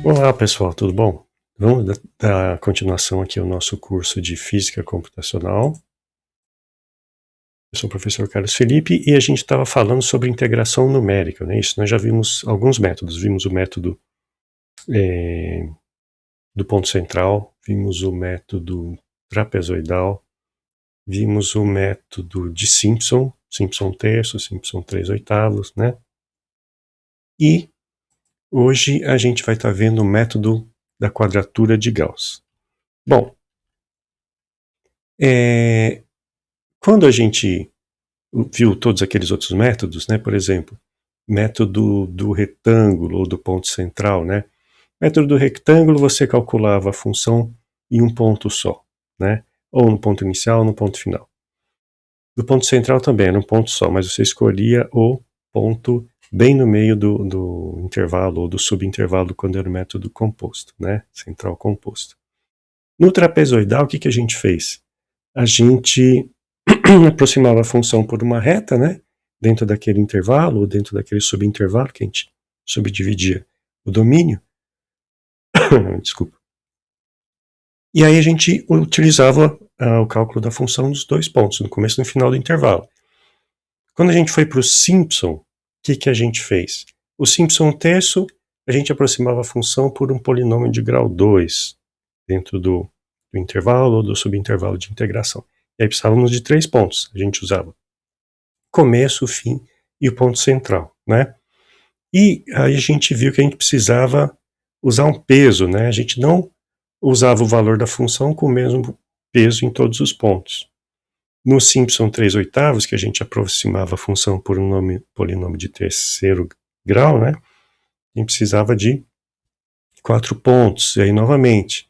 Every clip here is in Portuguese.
Olá pessoal, tudo bom? Vamos dar continuação aqui ao nosso curso de Física Computacional. Eu sou o professor Carlos Felipe e a gente estava falando sobre integração numérica, né? Isso, nós já vimos alguns métodos. Vimos o método do ponto central, vimos o método trapezoidal, vimos o método de Simpson, Simpson terço, Simpson 3/8, né? E hoje a gente vai estar vendo o método da quadratura de Gauss. Bom, quando a gente viu todos aqueles outros métodos, né, por exemplo, método do retângulo ou do ponto central, né? Método do retângulo você calculava a função em um ponto só, né? Ou no ponto inicial ou no ponto final. Do ponto central também era um ponto só, mas você escolhia o ponto bem no meio do intervalo ou do subintervalo quando era o método composto, né? Central composto. No trapezoidal, o que a gente fez? A gente aproximava a função por uma reta, né? Dentro daquele intervalo, ou dentro daquele subintervalo que a gente subdividia o domínio. Desculpa. E aí a gente utilizava o cálculo da função dos dois pontos, no começo e no final do intervalo. Quando a gente foi para o Simpson, o que a gente fez? O Simpson terço, a gente aproximava a função por um polinômio de grau 2, dentro do intervalo ou do subintervalo de integração. E aí precisávamos de 3 pontos. A gente usava começo, fim e o ponto central, né? E aí a gente viu que a gente precisava usar um peso, né? A gente não usava o valor da função com o mesmo peso em todos os pontos. No Simpson 3/8, que a gente aproximava a função por um polinômio de terceiro grau, né? A gente precisava de 4 pontos. E aí, novamente,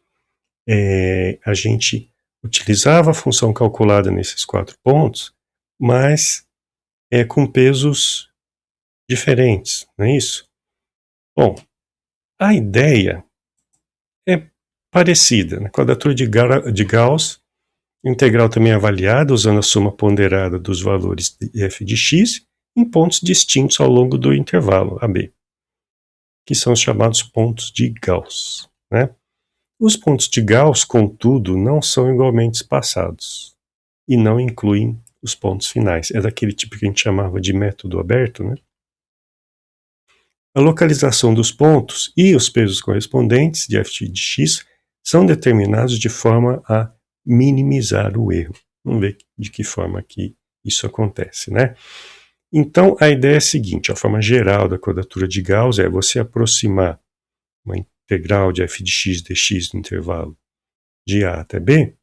a gente utilizava a função calculada nesses 4 pontos, mas com pesos diferentes, não é isso? Bom, a ideia é parecida. Na quadratura de Gauss, a integral também é avaliada usando a soma ponderada dos valores de f de x em pontos distintos ao longo do intervalo AB, que são os chamados pontos de Gauss, né? Os pontos de Gauss, contudo, não são igualmente espaçados e não incluem os pontos finais. É daquele tipo que a gente chamava de método aberto, né? A localização dos pontos e os pesos correspondentes de f de x são determinados de forma a minimizar o erro. Vamos ver de que forma que isso acontece, né? Então, a ideia é a seguinte, a forma geral da quadratura de Gauss é você aproximar uma integral de f de x dx no intervalo de a até b,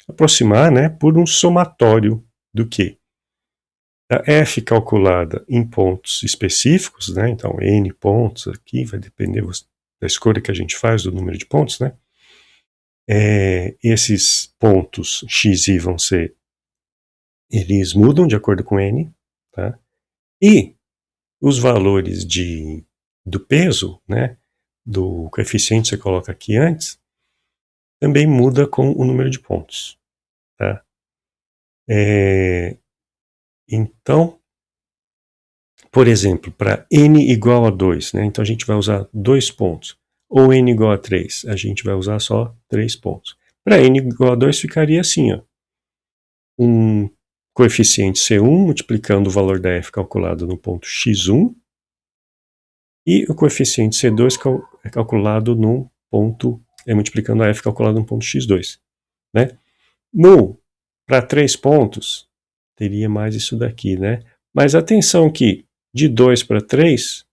aproximar, né, por um somatório do quê? A f calculada em pontos específicos, né? Então n pontos aqui, vai depender da escolha que a gente faz do número de pontos, né? Esses pontos x e vão ser, eles mudam de acordo com n, tá? E os valores do peso, né? Do coeficiente que você coloca aqui antes, também muda com o número de pontos, tá? Então, por exemplo, para n igual a 2, né? Então a gente vai usar 2 pontos. Ou n igual a 3, a gente vai usar só 3 pontos. Para n igual a 2 ficaria assim, ó. Um coeficiente C1 multiplicando o valor da f calculado no ponto x1 e o coeficiente C2 calculado no ponto, multiplicando a f calculada no ponto x2, né? Para 3 pontos, teria mais isso daqui, né? Mas atenção que de 2 para 3,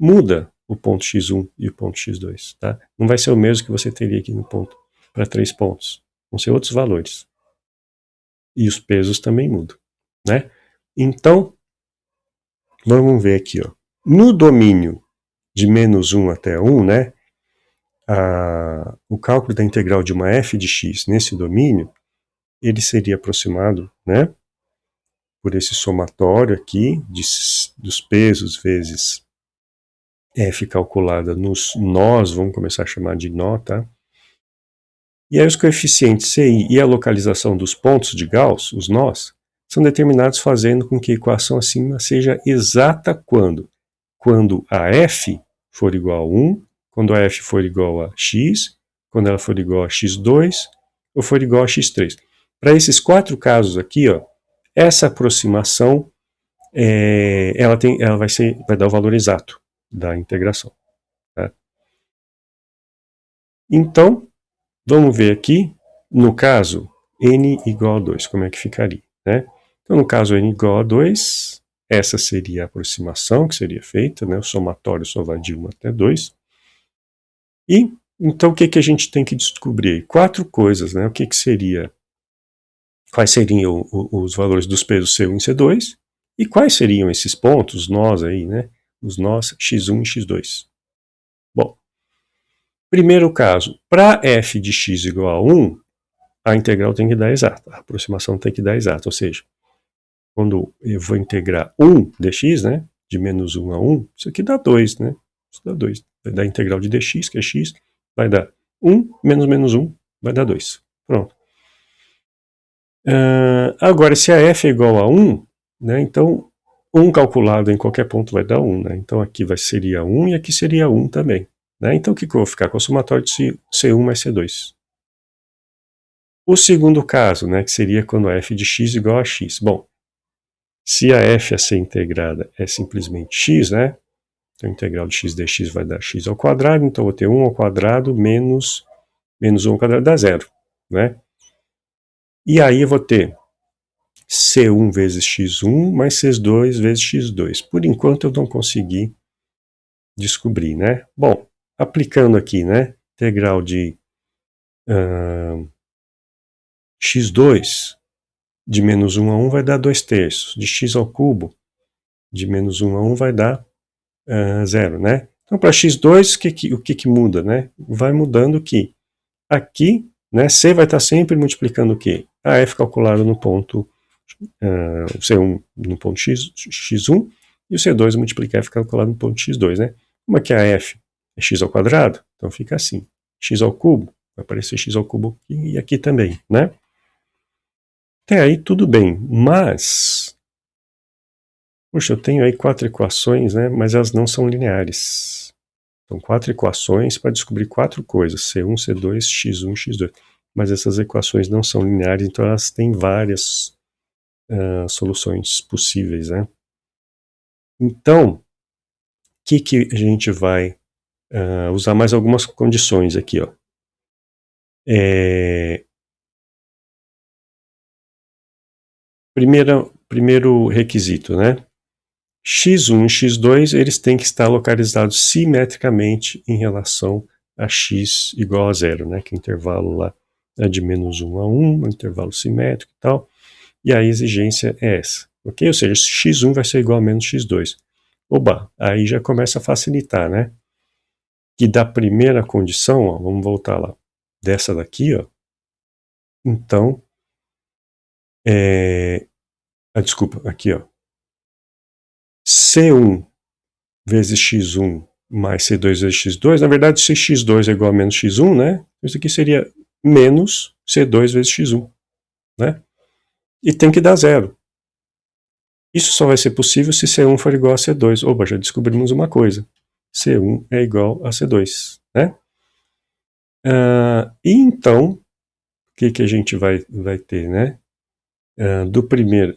muda o ponto x1 e o ponto x2, tá? Não vai ser o mesmo que você teria aqui no ponto para 3 pontos. Vão ser outros valores. E os pesos também mudam, né? Então, vamos ver aqui, ó. No domínio de menos 1 até 1, né? O cálculo da integral de uma f de x nesse domínio, ele seria aproximado, né? Por esse somatório aqui, dos pesos vezes f calculada nos nós, vamos começar a chamar de nó, tá? E aí os coeficientes CI e a localização dos pontos de Gauss, os nós, são determinados fazendo com que a equação acima seja exata quando? Quando a f for igual a 1, quando a f for igual a x, quando ela for igual a x2 ou for igual a x3. Para esses 4 casos aqui, ó, essa aproximação ela vai dar o valor exato da integração. Tá? Então, vamos ver aqui, no caso, n igual a 2, como é que ficaria, né? Então, no caso n igual a 2, essa seria a aproximação que seria feita, né? O somatório só vai de 1 até 2. E, então, o que a gente tem que descobrir? 4 coisas, né? O que seria? Quais seriam os valores dos pesos C1 e C2? E quais seriam esses pontos, nós aí, né? Os nós x1 e x2. Bom, primeiro caso, para f de x igual a 1, a integral tem que dar exata, a aproximação tem que dar exata, ou seja, quando eu vou integrar 1 dx, né, de menos 1 a 1, isso aqui dá 2, né, isso dá 2, vai dar a integral de dx, que é x, vai dar 1 menos menos 1, vai dar 2, pronto. Agora, se a f é igual a 1, né, então 1 calculado em qualquer ponto vai dar 1, né, então aqui seria 1 e aqui seria 1 também. Né, então o que eu vou ficar com o somatório de C1 mais C2. O segundo caso, né, que seria quando f de x igual a x. Bom, se a f a ser integrada é simplesmente x, né, então a integral de x dx vai dar x ao quadrado, então eu vou ter 1 ao quadrado menos 1 ao quadrado dá 0. Né? E aí eu vou ter C1 vezes x1 mais C2 vezes x2. Por enquanto eu não consegui descobrir, né? Bom, aplicando aqui, né, integral de x2 de menos 1 a 1 vai dar 2 terços. De x ao cubo, de menos 1 a 1 vai dar 0, né? Então, para x2, o que muda, né? Vai mudando que aqui, né, C vai estar sempre multiplicando o quê? A f calculada no ponto C1 no ponto x1 e o C2 multiplicar f calculado no ponto x2, né? Como é que a f é x ao quadrado? Então fica assim, x ao cubo, vai aparecer x ao cubo aqui e aqui também, né? Até aí tudo bem, mas puxa, eu tenho aí 4 equações, né, mas elas não são lineares. São 4 equações para descobrir 4 coisas, C1, C2, x1, x2. Mas essas equações não são lineares, então elas têm várias soluções possíveis, né? Então, o que a gente vai usar mais algumas condições aqui, ó. Primeiro requisito, né? x1 e x2 eles têm que estar localizados simetricamente em relação a x igual a 0, né? Que o intervalo lá é de menos 1 a 1, um intervalo simétrico e tal. E a exigência é essa, ok? Ou seja, x1 vai ser igual a menos x2. Oba, aí já começa a facilitar, né? Que da primeira condição, ó, vamos voltar lá, dessa daqui, ó. Então, desculpa, aqui, ó. C1 vezes x1 mais C2 vezes x2, na verdade, se x2 é igual a menos x1, né? Isso aqui seria menos C2 vezes x1, né? E tem que dar 0. Isso só vai ser possível se C1 for igual a C2. Opa, já descobrimos uma coisa. C1 é igual a C2, né? E então, o que a gente vai ter, né?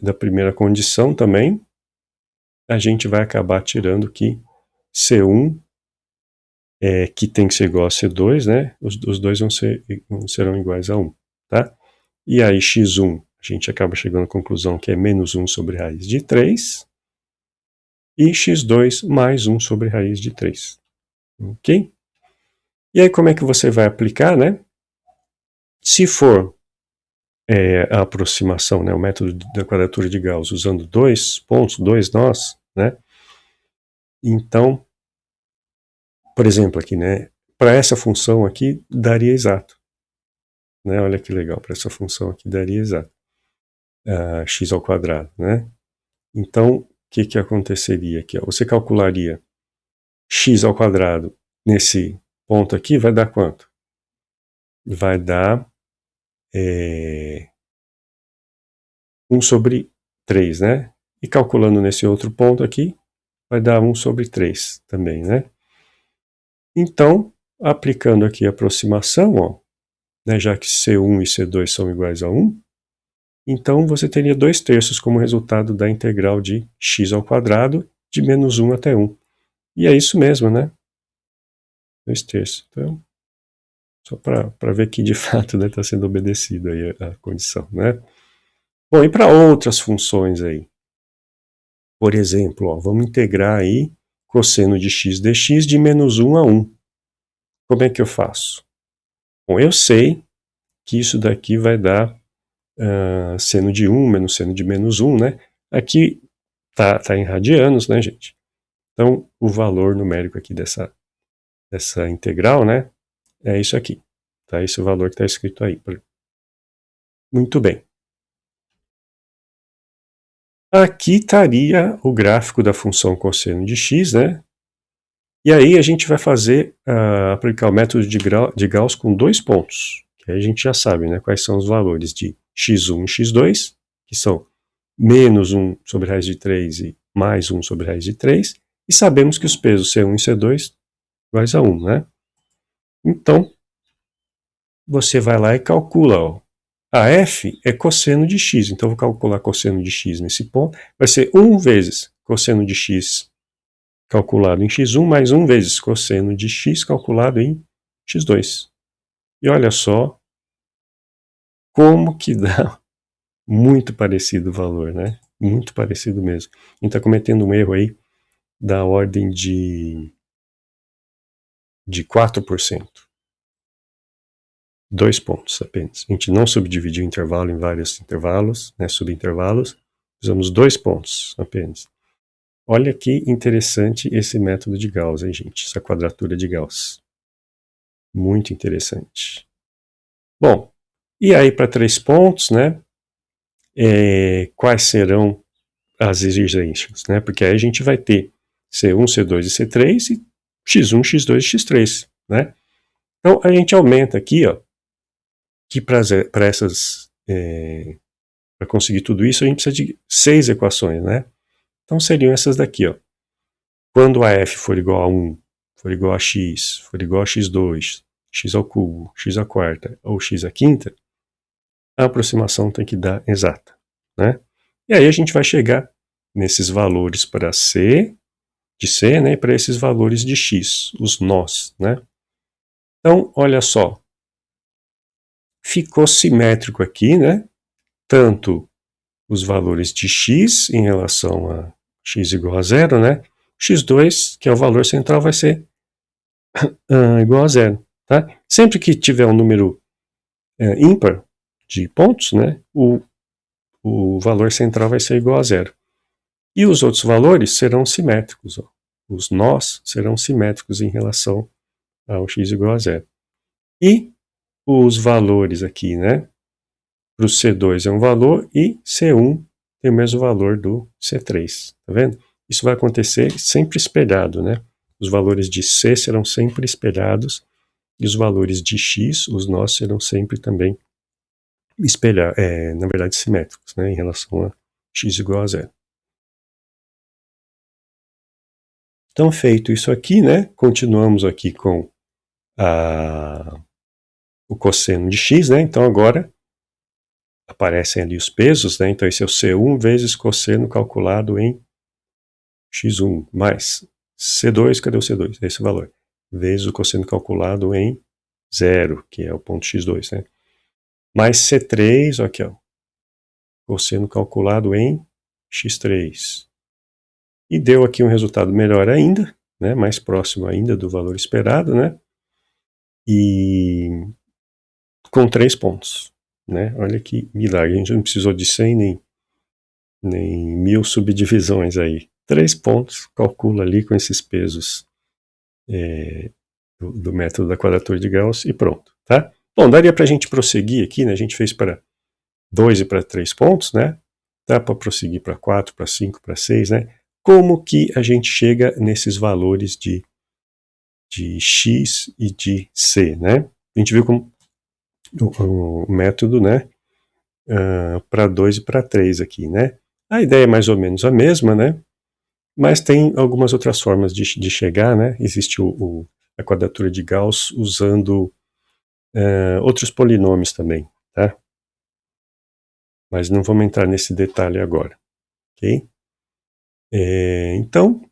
Da primeira condição também, a gente vai acabar tirando que C1 que tem que ser igual a C2, né? Os dois serão iguais a 1, tá? E aí x1, a gente acaba chegando à conclusão que é menos 1 sobre raiz de 3, e x2 mais 1 sobre raiz de 3, ok? E aí como é que você vai aplicar, né? Se for a aproximação, né, o método da quadratura de Gauss, usando 2 pontos, 2 nós, né? Então, por exemplo aqui, né, para essa função aqui, daria exato. Né, olha que legal, para essa função aqui daria exato. X ao quadrado, né? Então, o que aconteceria aqui? Ó? Você calcularia x ao quadrado nesse ponto aqui, vai dar quanto? Vai dar 1 sobre 3, né? E calculando nesse outro ponto aqui, vai dar 1 sobre 3 também, né? Então, aplicando aqui a aproximação, ó, né, já que C1 e C2 são iguais a 1, então você teria 2/3 como resultado da integral de x ao quadrado de menos 1 até 1. E é isso mesmo, né? 2/3. Então, só para ver que de fato está sendo obedecida aí a condição, né? Bom, e para outras funções aí? Por exemplo, ó, vamos integrar aí cosseno de x dx de menos 1 a 1. Como é que eu faço? Bom, eu sei que isso daqui vai dar seno de 1 menos seno de menos 1, né? Aqui tá em radianos, né, gente? Então, o valor numérico aqui dessa integral, né, é isso aqui. Tá? Esse é o valor que está escrito aí. Muito bem. Aqui estaria o gráfico da função cosseno de x, né? E aí a gente vai aplicar o método de Gauss com 2 pontos. Que aí a gente já sabe, né, quais são os valores de x1 e x2, que são menos 1 sobre raiz de 3 e mais 1 sobre raiz de 3. E sabemos que os pesos C1 e C2 iguais a 1, né? Então, você vai lá e calcula, ó. A f é cosseno de x, então eu vou calcular cosseno de x nesse ponto. Vai ser 1 vezes cosseno de x calculado em x1 mais 1 vezes cosseno de x calculado em x2. E olha só como que dá muito parecido o valor, né? Muito parecido mesmo. A gente está cometendo um erro aí da ordem de 4%. 2 pontos apenas. A gente não subdividiu o intervalo em vários intervalos, né, subintervalos. Usamos 2 pontos apenas. Olha que interessante esse método de Gauss, hein, gente? Essa quadratura de Gauss. Muito interessante. Bom, e aí para 3 pontos, né? Quais serão as exigências, né? Porque aí a gente vai ter C1, C2 e C3 e X1, X2 e X3, né? Então a gente aumenta aqui, ó, que para essas para conseguir tudo isso a gente precisa de 6 equações, né? Então seriam essas daqui, ó. Quando a f for igual a 1, for igual a x, for igual a x2, x ao cubo, x à quarta ou x à quinta, a aproximação tem que dar exata, né? E aí a gente vai chegar nesses valores para C, de C, né, e para esses valores de x, os nós, né? Então, olha só, ficou simétrico aqui, né? Tanto os valores de x em relação a x igual a zero, né? x2, que é o valor central, vai ser igual a zero, tá? Sempre que tiver um número ímpar de pontos, né, o valor central vai ser igual a zero. E os outros valores serão simétricos, ó. Os nós serão simétricos em relação ao x igual a zero. E os valores aqui, né, para o C2 é um valor e C1 tem o mesmo valor do C3, tá vendo? Isso vai acontecer sempre espelhado, né? Os valores de C serão sempre espelhados e os valores de x, os nós, serão sempre também na verdade simétricos, né, em relação a x igual a zero. Então, feito isso aqui, né, continuamos aqui com o cosseno de x, né, então agora aparecem ali os pesos, né, então esse é o C1 vezes cosseno calculado em x1, mais C2, cadê o C2? Esse é o valor, vezes o cosseno calculado em 0, que é o ponto x2, né, mais C3, aqui ó, cosseno calculado em x3. E deu aqui um resultado melhor ainda, né, mais próximo ainda do valor esperado, né, e com 3 pontos, né, olha que milagre, a gente não precisou de 100 nem 1000 subdivisões aí, 3 pontos, calcula ali com esses pesos do método da quadratura de Gauss e pronto, tá? Bom, daria para a gente prosseguir aqui, né, a gente fez para 2 e para 3 pontos, né, dá para prosseguir para 4, para 5, para 6, né, como que a gente chega nesses valores de x e de c, né? A gente viu como o método, né, para 2 e para 3 aqui, né? A ideia é mais ou menos a mesma, né? Mas tem algumas outras formas de chegar, né? Existe o a quadratura de Gauss usando outros polinômios também, tá? Mas não vamos entrar nesse detalhe agora, ok? Então,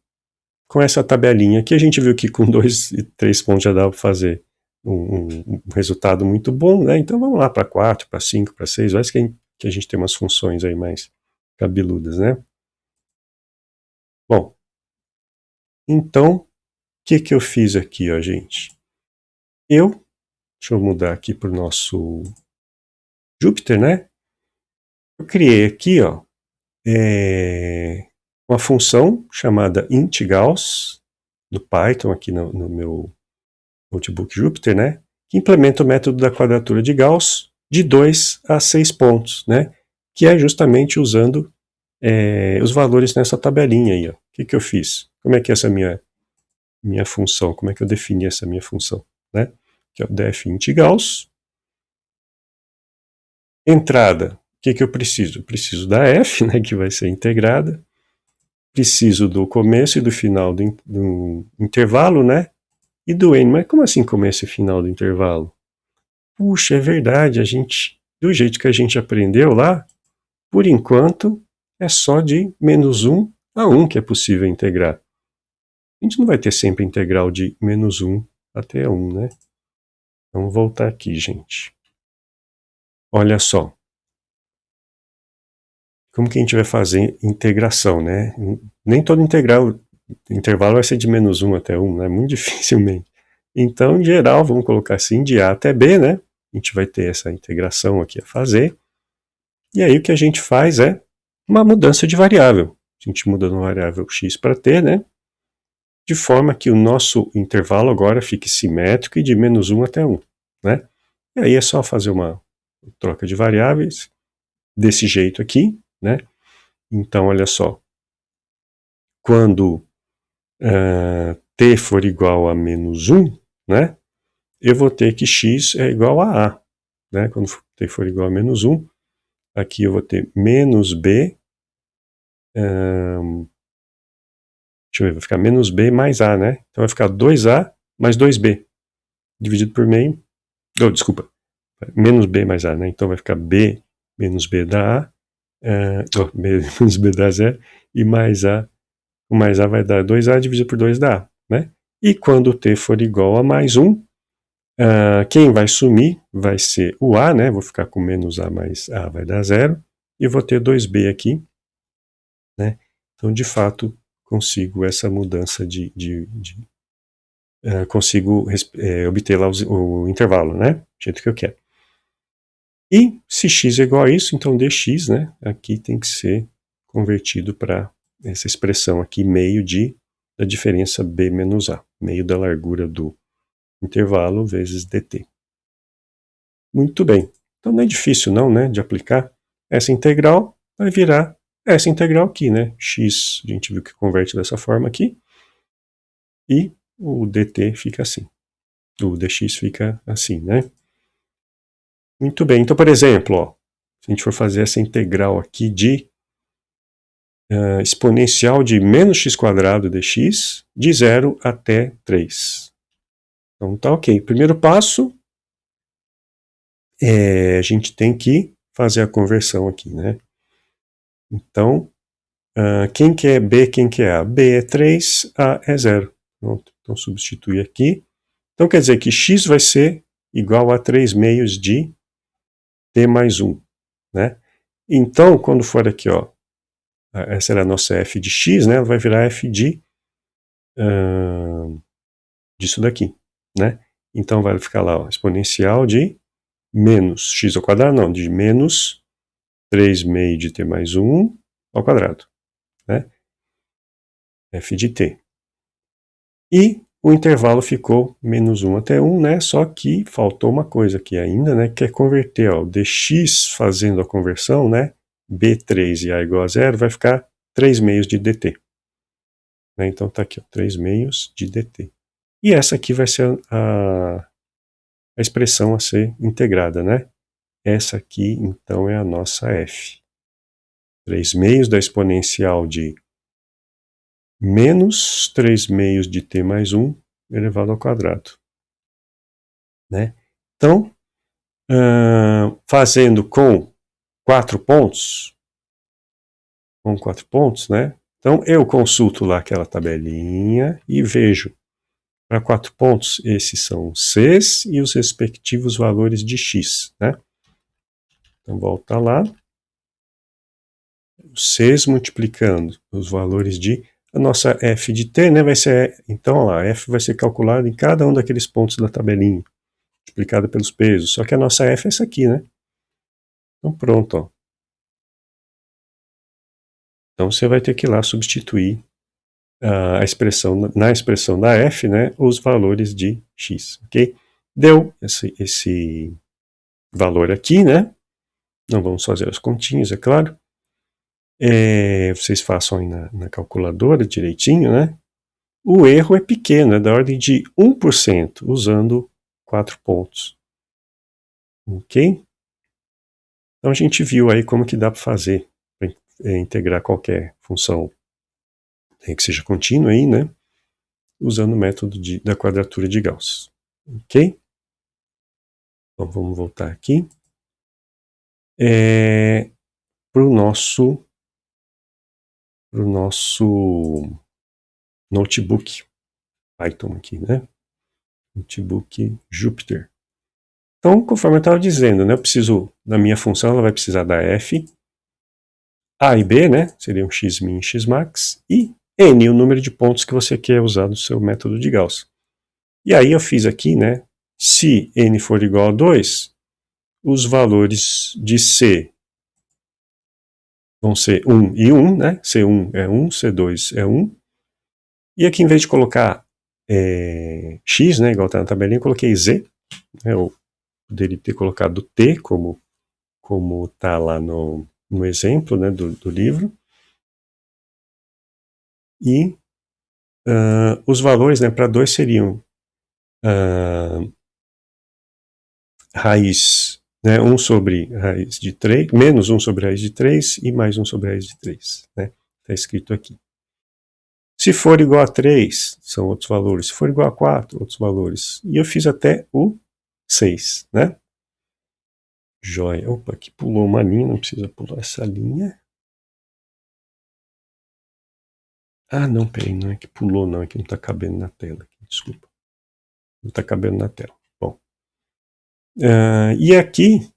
com essa tabelinha aqui, a gente viu que com 2 e 3 pontos já dá para fazer um resultado muito bom, né? Então vamos lá para 4, para 5, para 6, vai que a gente tem umas funções aí mais cabeludas, né? Bom, então, o que eu fiz aqui, ó, gente? Deixa eu mudar aqui para o nosso Jupyter, né? Eu criei aqui, ó, uma função chamada intGauss, do Python, aqui no meu notebook Jupyter, né? Que implementa o método da quadratura de Gauss de 2 a 6 pontos, né? Que é justamente usando os valores nessa tabelinha aí, ó. O que eu fiz? Como é que é essa minha função? Como é que eu defini essa minha função, né? Que é o def intGauss. Entrada, o que eu preciso? Eu preciso da f, né, que vai ser integrada. Preciso do começo e do final do intervalo, né? E do n. Mas como assim começo e final do intervalo? Puxa, é verdade, do jeito que a gente aprendeu lá, por enquanto, é só de -1 a 1 que é possível integrar. A gente não vai ter sempre integral de -1 até 1, né? Vamos voltar aqui, gente. Olha só. Como que a gente vai fazer integração, né? Nem todo intervalo vai ser de -1 até 1, né? Muito dificilmente. Então, em geral, vamos colocar assim, de A até B, né? A gente vai ter essa integração aqui a fazer. E aí o que a gente faz é uma mudança de variável. A gente muda uma variável x para t, né? De forma que o nosso intervalo agora fique simétrico e de -1 até 1, né? E aí é só fazer uma troca de variáveis desse jeito aqui, né? Então, olha só. Quando t for igual a -1, né? Eu vou ter que x é igual a a, né? Quando t for igual a -1, aqui eu vou ter menos b, deixa eu ver, vai ficar menos b mais a, né? Então vai ficar 2a mais 2b, dividido por meio, desculpa, menos b mais a, né? Então vai ficar b menos b dá a, b menos b dá zero, e o mais a vai dar 2a dividido por 2 dá a, né? E quando t for igual a mais 1, quem vai sumir vai ser o a, né? Vou ficar com menos a mais a vai dar zero, e vou ter 2b aqui, né? Então, de fato, consigo essa mudança consigo obter lá o intervalo, né? Do jeito que eu quero. E se x é igual a isso, então dx, né? Aqui tem que ser convertido para essa expressão aqui, meio da diferença b menos a, meio da largura do intervalo vezes dt. Muito bem. Então não é difícil não, né, de aplicar. Essa integral vai virar essa integral aqui, né? X, a gente viu que converte dessa forma aqui. E o dt fica assim. O dx fica assim, né? Muito bem. Então, por exemplo, ó, se a gente for fazer essa integral aqui de exponencial de menos x² dx, de 0 até 3. Então tá ok. Primeiro passo, a gente tem que fazer a conversão aqui, né? Então, quem que é B, quem que é A? B é 3, A é 0. Pronto, então substitui aqui. Então quer dizer que x vai ser igual a 3 meios de t mais 1, né? Então, quando for aqui, ó, essa era a nossa f de x, né? Ela vai virar f disso daqui, né? Então vai ficar lá, ó, exponencial de menos x ao quadrado, não, de menos 3 meios de t mais 1 ao quadrado, né? F de t. E o intervalo ficou -1 até 1, né? Só que faltou uma coisa aqui ainda, né? Que é converter, ó, o dx fazendo a conversão, né? B3 e a igual a 0 vai ficar 3 meios de dt. Né? Então tá aqui, ó, 3 meios de dt. E essa aqui vai ser a expressão a ser integrada, né? Essa aqui, então, é a nossa f. 3 meios da exponencial de menos 3 meios de t mais 1 elevado ao quadrado. Né? Então, fazendo com 4 pontos, né? Então, eu consulto lá aquela tabelinha e vejo, para 4 pontos, esses são Cs e os respectivos valores de X, né? Então, volta lá. Os Cs multiplicando os valores de... A nossa f de t, né, vai ser... Então, lá, f vai ser calculado em cada um daqueles pontos da tabelinha, multiplicado pelos pesos. Só que a nossa f é essa aqui, né? Então, pronto, ó. Então, você vai ter que ir lá substituir a expressão, na expressão da f, né, os valores de x, ok? Deu esse valor aqui, né? Não vamos fazer as continhas, é claro. Vocês façam aí na calculadora direitinho, né? O erro é pequeno, é da ordem de 1%, usando 4 pontos. Ok? Então a gente viu aí como que dá para fazer, para integrar qualquer função que seja contínua aí, né? Usando o método da quadratura de Gauss. Ok? Então vamos voltar aqui. Para o nosso notebook Python aqui, né? Notebook Jupyter. Então, conforme eu estava dizendo, né, eu preciso, na minha função, ela vai precisar da f, a e b, né, seriam x-min e x-max, e n, o número de pontos que você quer usar no seu método de Gauss. E aí eu fiz aqui, né, se n for igual a 2, os valores de c vão ser 1 e 1, né, c1 é 1, c2 é 1, e aqui em vez de colocar x, né, igual está na tabelinha, eu coloquei z, né, eu poderia ter colocado t, como está lá no exemplo, né, do livro. E os valores, né, para 2 seriam raiz, né, 1 sobre raiz de 3, menos 1 sobre raiz de 3 e mais 1 sobre raiz de 3. Né? Está escrito aqui. Se for igual a 3, são outros valores. Se for igual a 4, outros valores. E eu fiz até o 6, né? Joia. Opa, aqui pulou uma linha, não precisa pular essa linha. Ah, não, peraí, não é que pulou, não, é que não está cabendo na tela. Desculpa. Não está cabendo na tela. Bom. E aqui, não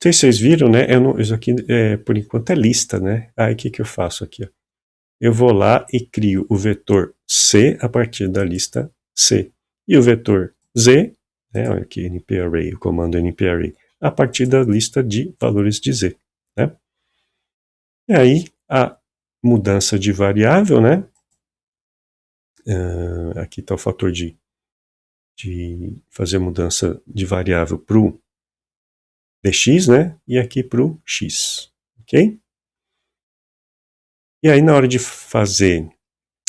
sei se vocês viram, né? Isso aqui, por enquanto, é lista, né? Aí o que eu faço aqui? Ó? Eu vou lá e crio o vetor C a partir da lista C. E o vetor Z, né? Olha aqui, nparray, o comando nparray, a partir da lista de valores de Z. Né? E aí, a mudança de variável, né? Aqui está o fator de fazer mudança de variável para o dx, né? E aqui para o x, ok? E aí na hora de fazer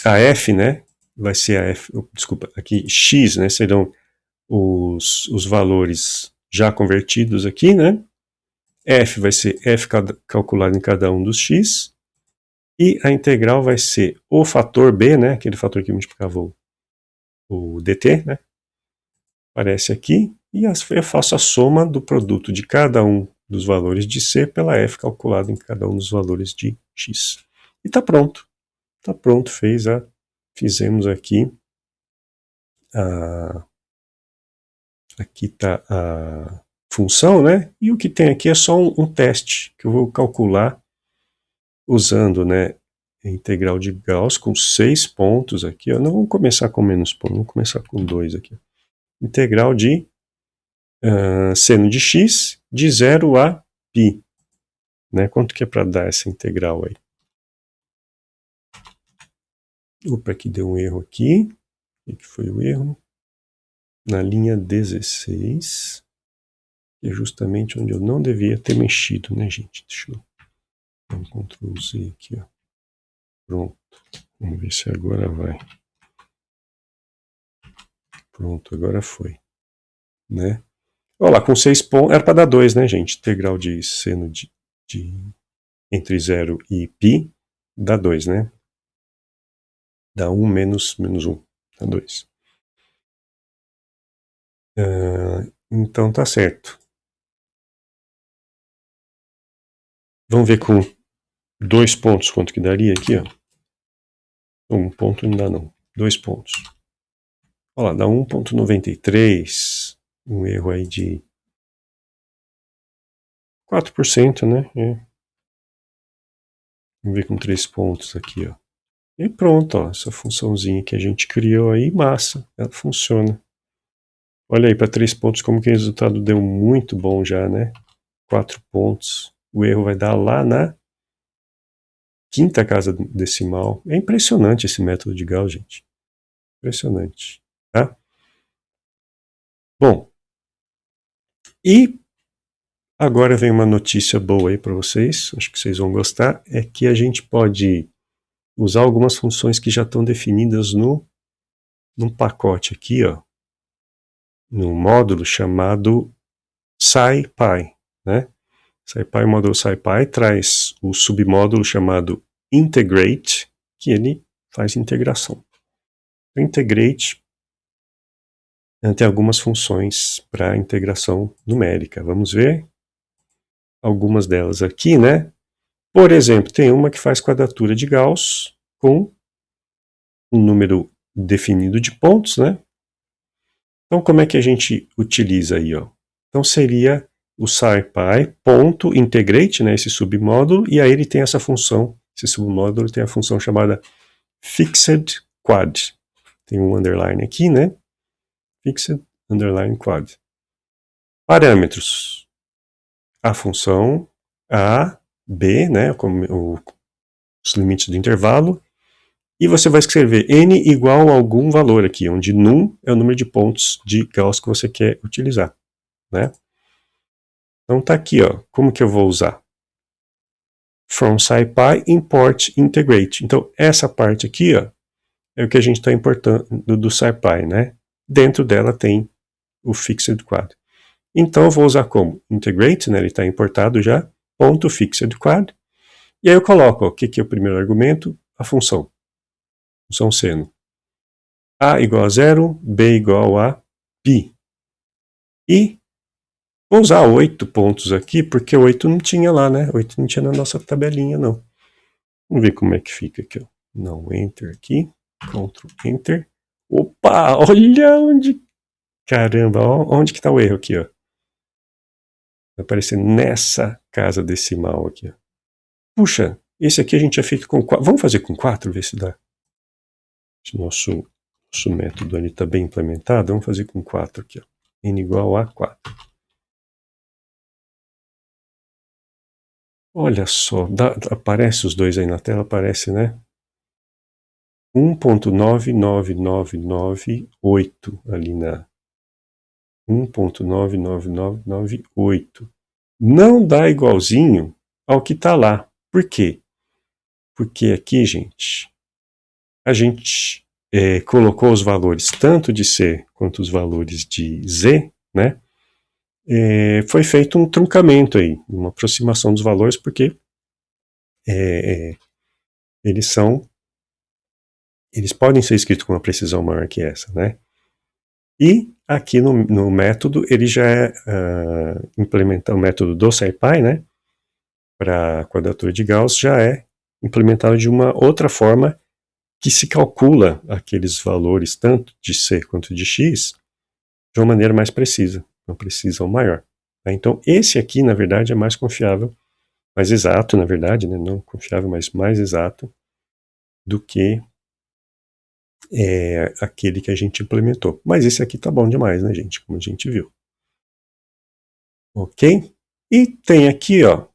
a f, né? Vai ser a f, desculpa, aqui x, né? Serão os valores já convertidos aqui, né? F vai ser f calculado em cada um dos x. E a integral vai ser o fator b, né? Aquele fator que multiplicava o dt, né? Aparece aqui. E eu faço a soma do produto de cada um dos valores de C pela f calculado em cada um dos valores de x. E está pronto. Está pronto, fizemos aqui. Aqui está a função, né? E o que tem aqui é só um teste que eu vou calcular usando, né, a integral de Gauss com 6 pontos aqui. Não vamos começar com menos pontos, vamos começar com 2 aqui. Integral de seno de x de 0 a π. Né? Quanto que é para dar essa integral aí? Opa, aqui deu um erro aqui. O que foi o erro? Na linha 16, que é justamente onde eu não devia ter mexido, né, gente? Deixa eu dar um Ctrl Z aqui, ó. Pronto. Vamos ver se agora vai. Pronto, agora foi. Né? Olha lá, com 6 pontos. Era para dar 2, né, gente? Integral de seno de entre 0 e π dá 2, né? Dá 1 menos 1. Dá 2. Então tá certo. Vamos ver com 2 pontos quanto que daria aqui, ó. 1 ponto não dá não. 2 pontos. Olha lá, dá 1,93. Um erro aí de 4%, né? Vamos ver com 3 pontos aqui, ó. E pronto, ó. Essa funçãozinha que a gente criou aí, massa. Ela funciona. Olha aí, para 3 pontos, como que o resultado deu muito bom já, né? 4 pontos. O erro vai dar lá na quinta casa decimal. É impressionante esse método de Gauss, gente. Impressionante. Tá? Bom, e agora vem uma notícia boa aí para vocês, acho que vocês vão gostar, é que a gente pode usar algumas funções que já estão definidas num pacote aqui, ó, num módulo chamado SciPy, né? SciPy, o módulo SciPy traz o submódulo chamado Integrate, que ele faz integração. O Integrate tem algumas funções para integração numérica. Vamos ver algumas delas aqui, né? Por exemplo, tem uma que faz quadratura de Gauss com um número definido de pontos, né? Então, como é que a gente utiliza aí, ó? Então, seria o SciPy.integrate, né, esse submódulo, e aí ele tem essa função, esse submódulo tem a função chamada fixed quad. Tem um underline aqui, né? Fixed underline quad. Parâmetros. A função A, B, né, os limites do intervalo, e você vai escrever n igual a algum valor aqui, onde num é o número de pontos de Gauss que você quer utilizar, né? Então tá aqui, ó, como que eu vou usar? From SciPy import integrate. Então essa parte aqui, ó, é o que a gente está importando do SciPy, né? Dentro dela tem o fixed quad. Então eu vou usar como integrate, né? Ele está importado já, ponto fixed quad. E aí eu coloco, ó, o que é o primeiro argumento? A função seno. A igual a 0, B igual a π. E vou usar 8 pontos aqui, porque 8 não tinha lá, né? 8 não tinha na nossa tabelinha, não. Vamos ver como é que fica aqui, ó. Não, Enter aqui. Ctrl Enter. Opa, olha onde... Caramba, onde que tá o erro aqui, ó. Vai aparecer nessa casa decimal aqui, ó. Puxa, esse aqui a gente já fez com 4. Vamos fazer com 4, ver se dá. Se nosso método ali está bem implementado, vamos fazer com 4 aqui, ó. N igual a 4. Olha só, aparece os dois aí na tela, aparece, né? 1.99998 ali na 1.99998. Não dá igualzinho ao que está lá. Por quê? Porque aqui, gente, a gente colocou os valores tanto de C quanto os valores de Z, né? Foi feito um truncamento aí, uma aproximação dos valores, porque eles podem ser escritos com uma precisão maior que essa, né? E aqui no método, ele já é implementado, o método do SciPy, né? Para a quadratura de Gauss, já é implementado de uma outra forma que se calcula aqueles valores, tanto de C quanto de X, de uma maneira mais precisa, uma precisão maior. Então, esse aqui, na verdade, é mais confiável, mais exato, na verdade, né? Não confiável, mas mais exato do que aquele que a gente implementou. Mas esse aqui tá bom demais, né, gente? Como a gente viu. Ok? E tem aqui, ó,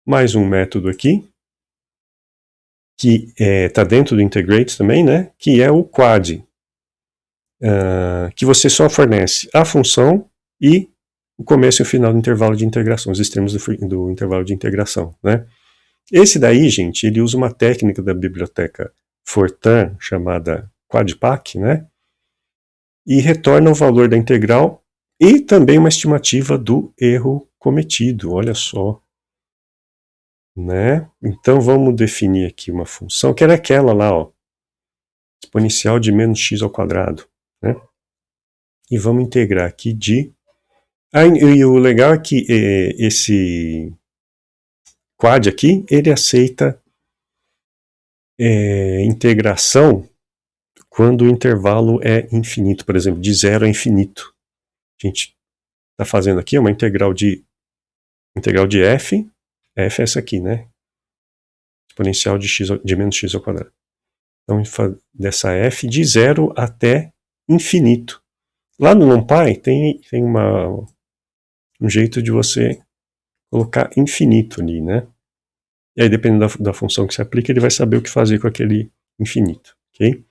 mais um método aqui, que está dentro do Integrate também, né? Que é o quad, que você só fornece a função e o começo e o final do intervalo de integração, os extremos do intervalo de integração, né? Esse daí, gente, ele usa uma técnica da biblioteca Fortran chamada QuadPack, né? E retorna o valor da integral e também uma estimativa do erro cometido, olha só. Né? Então vamos definir aqui uma função, que era aquela lá, ó, exponencial de menos x ao quadrado. Né? E vamos integrar aqui de... e o legal é que esse quad aqui, ele aceita integração quando o intervalo é infinito, por exemplo, de 0 a infinito. A gente está fazendo aqui uma integral de f é essa aqui, né? Exponencial de menos x ao quadrado. Então, dessa f de 0 até infinito. Lá no NumPy tem um jeito de você colocar infinito ali, né? E aí, dependendo da função que você aplica, ele vai saber o que fazer com aquele infinito, ok?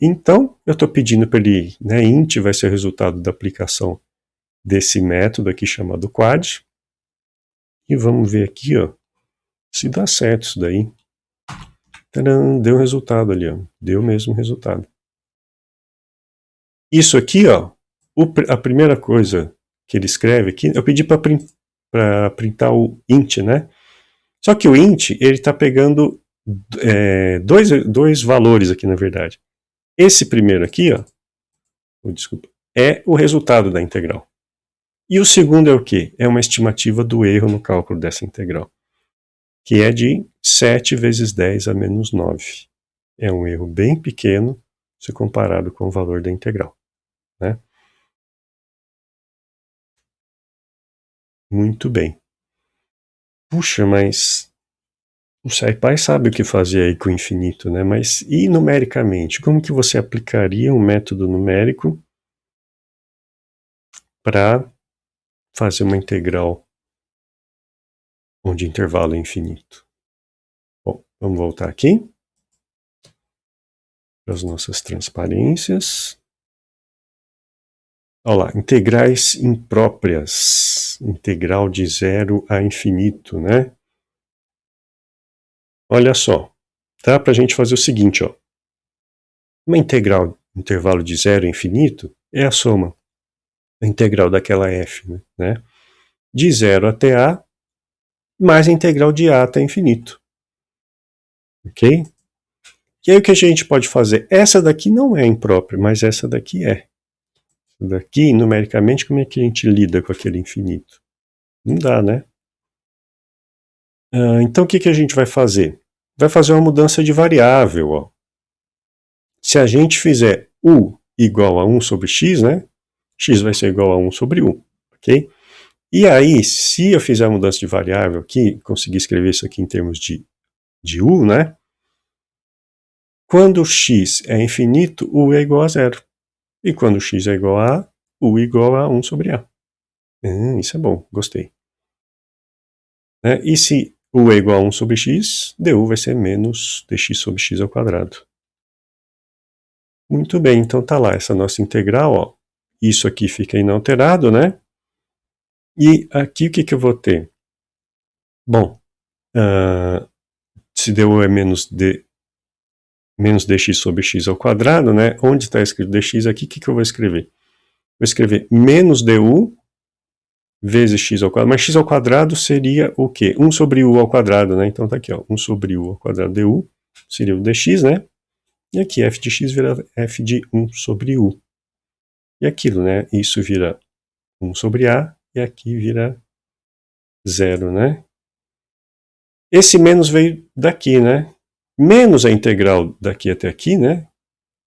Então, eu estou pedindo para ele, né, int vai ser o resultado da aplicação desse método aqui chamado quad. E vamos ver aqui, ó, se dá certo isso daí. Tadam, deu um resultado ali, ó. Deu mesmo resultado. Isso aqui, ó, a primeira coisa que ele escreve aqui, eu pedi para printar o int, né? Só que o int, ele está pegando dois valores aqui, na verdade. Esse primeiro aqui, ó, desculpa, é o resultado da integral. E o segundo é o quê? É uma estimativa do erro no cálculo dessa integral, que é de 7 vezes 10 a menos 9. É um erro bem pequeno se comparado com o valor da integral, né? Muito bem. Puxa, mas o SciPy sabe o que fazer aí com o infinito, né? Mas e numericamente? Como que você aplicaria um método numérico para fazer uma integral onde o intervalo é infinito? Bom, vamos voltar aqui para as nossas transparências. Olha lá, integrais impróprias. Integral de 0 a infinito, né? Olha só, dá para a gente fazer o seguinte, ó. Uma integral, intervalo de 0 a infinito, é a soma. A integral daquela f, né? De 0 até a, mais a integral de a até infinito. Ok? E aí o que a gente pode fazer? Essa daqui não é imprópria, mas essa daqui é. Essa daqui, numericamente, como é que a gente lida com aquele infinito? Não dá, né? Então o que a gente vai fazer? Vai fazer uma mudança de variável, ó. Se a gente fizer u igual a 1 sobre x, né? X vai ser igual a 1 sobre u, ok? E aí, se eu fizer a mudança de variável aqui, conseguir escrever isso aqui em termos de u, né? Quando x é infinito, u é igual a 0. E quando x é igual a u é igual a 1 sobre a. Isso é bom, gostei. Né? E se u é igual a 1 sobre x, du vai ser menos dx sobre x ao quadrado. Muito bem, então tá lá essa nossa integral, ó. Isso aqui fica inalterado, né? E aqui o que eu vou ter? Bom, se du é menos dx sobre x ao quadrado, né? Onde está escrito dx aqui, o que eu vou escrever? Vou escrever menos du vezes x ao quadrado, mas x ao quadrado seria o quê? 1 sobre u ao quadrado, né? Então tá aqui, ó, 1 sobre u ao quadrado du seria o dx, né? E aqui f de x vira f de 1 sobre u. E aquilo, né? Isso vira 1 sobre a, e aqui vira 0, né? Esse menos veio daqui, né? Menos a integral daqui até aqui, né?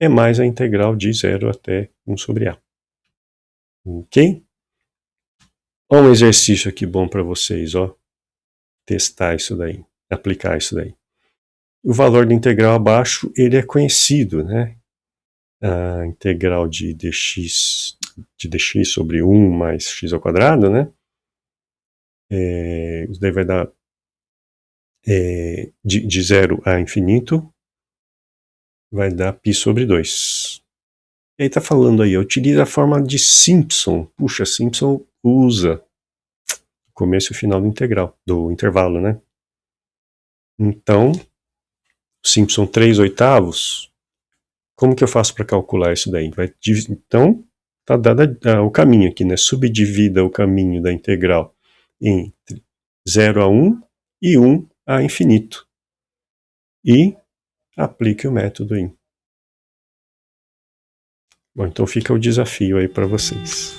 É mais a integral de 0 até 1 sobre a. Ok? Olha um exercício aqui bom para vocês, ó. Testar isso daí, aplicar isso daí. O valor da integral abaixo, ele é conhecido, né? A integral de dx sobre 1 mais x ao quadrado, né? Isso daí vai dar de 0 a infinito, vai dar π sobre 2. E aí tá falando aí, utiliza a forma de Simpson. Puxa, Simpson usa o começo e o final do intervalo, né? Então, Simpson 3/8, como que eu faço para calcular isso daí? Então, tá dado o caminho aqui, né? Subdivida o caminho da integral entre 0 a 1 e 1 a infinito. E aplique o método aí. Bom, então fica o desafio aí para vocês.